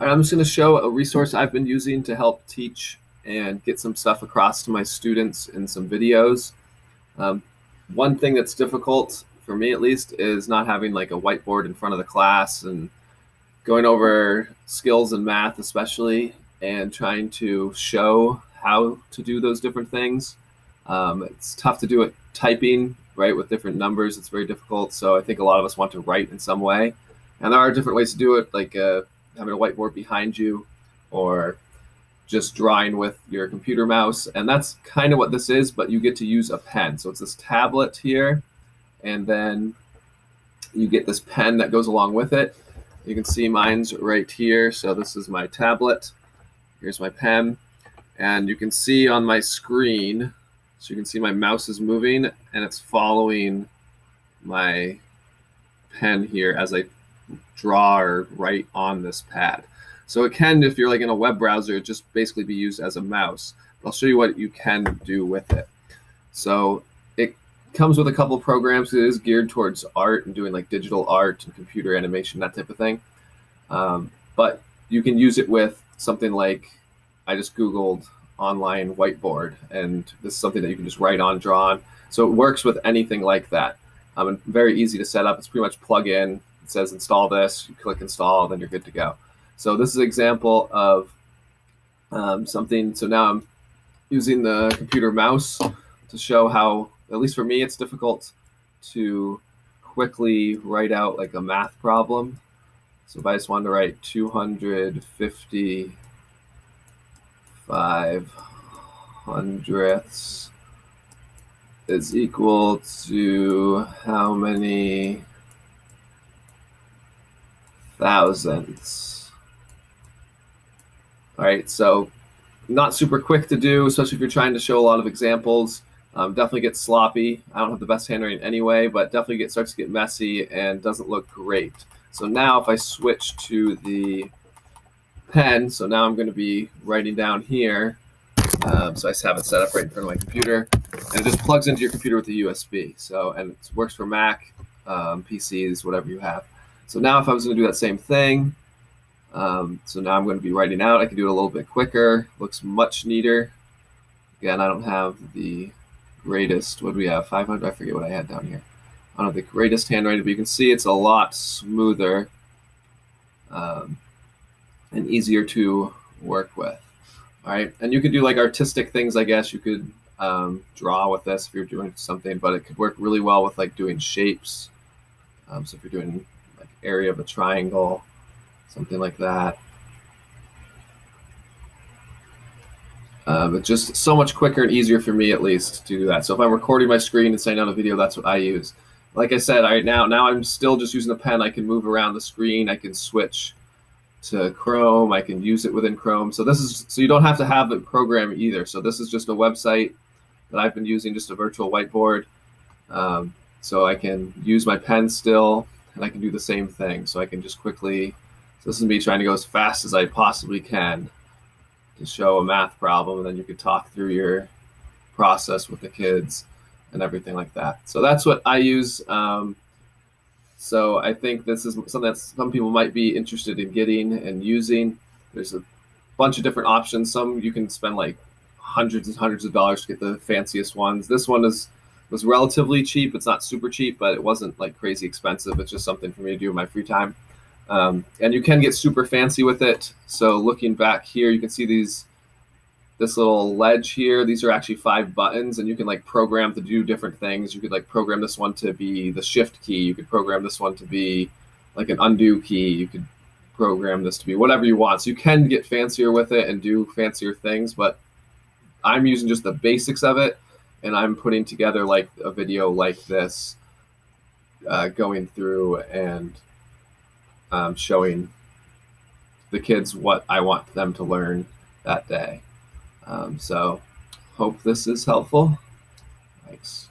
All right, I'm just going to show a resource I've been using to help teach and get some stuff across to my students in some videos. Um, One thing that's difficult for me, at least, is not having like a whiteboard in front of the class and going over skills in math, especially, and trying to show how to do those different things. It's tough to do it typing, right, with different numbers. It's very difficult. So I think a lot of us want to write in some way. And there are different ways to do it, like having a whiteboard behind you or just drawing with your computer mouse. And that's kind of what this is, but you get to use a pen. So it's this tablet here, and then you get this pen that goes along with it. You can see mine's right here. So this is my tablet. Here's my pen. And you can see on my screen, so you can see my mouse is moving and it's following my pen here as I draw or write on this pad. So it can, if you're like in a web browser, just basically be used as a mouse. But I'll show you what you can do with it. So it comes with a couple of programs. It is geared towards art and doing like digital art and computer animation, that type of thing. But you can use it with something like, I just Googled online whiteboard, and this is something that you can just write on, draw on. So it works with anything like that. And very easy to set up. It's pretty much plug in. It says install this, you click install, then you're good to go. So this is an example of something. So now I'm using the computer mouse to show how, at least for me, it's difficult to quickly write out like a math problem. So if I just wanted to write 255 hundredths is equal to how many thousandths? All right, so not super quick to do, especially if you're trying to show a lot of examples. Definitely gets sloppy. I don't have the best handwriting anyway, but definitely starts to get messy and doesn't look great. So now if I switch to the pen, so now I'm going to be writing down here. So I just have it set up right in front of my computer, and it just plugs into your computer with a USB. So, and it works for Mac, PCs, whatever you have. So now if I was going to do that same thing, so now I'm going to be writing out. I can do it a little bit quicker. Looks much neater. Again, I don't have the greatest. What do we have? 500. I forget what I had down here. I don't have the greatest handwriting, but you can see it's a lot smoother and easier to work with. All right, and you could do like artistic things, I guess. You could draw with this if you're doing something, but it could work really well with like doing shapes. So if you're doing like area of a triangle, something like that. It's just so much quicker and easier for me, at least, to do that. So if I'm recording my screen and sending out a video, that's what I use. Like I said, now I'm still just using the pen. I can move around the screen. I can switch to Chrome. I can use it within Chrome. So you don't have to have the program either. So this is just a website that I've been using, just a virtual whiteboard. So I can use my pen still, and I can do the same thing. So I can just quickly, so this is me trying to go as fast as I possibly can to show a math problem, and then you could talk through your process with the kids and everything like that. So that's what I use. So I think this is something that some people might be interested in getting and using. There's a bunch of different options. Some you can spend like hundreds and hundreds of dollars to get the fanciest ones. This one was relatively cheap. It's not super cheap, but it wasn't like crazy expensive. It's just something for me to do in my free time. And you can get super fancy with it. So looking back here, you can see this little ledge here. These are actually 5 buttons, and you can like program to do different things. You could like program this one to be the shift key. You could program this one to be like an undo key. You could program this to be whatever you want. So you can get fancier with it and do fancier things, but I'm using just the basics of it, and I'm putting together like a video like this, going through and showing the kids what I want them to learn that day. So hope this is helpful. Thanks.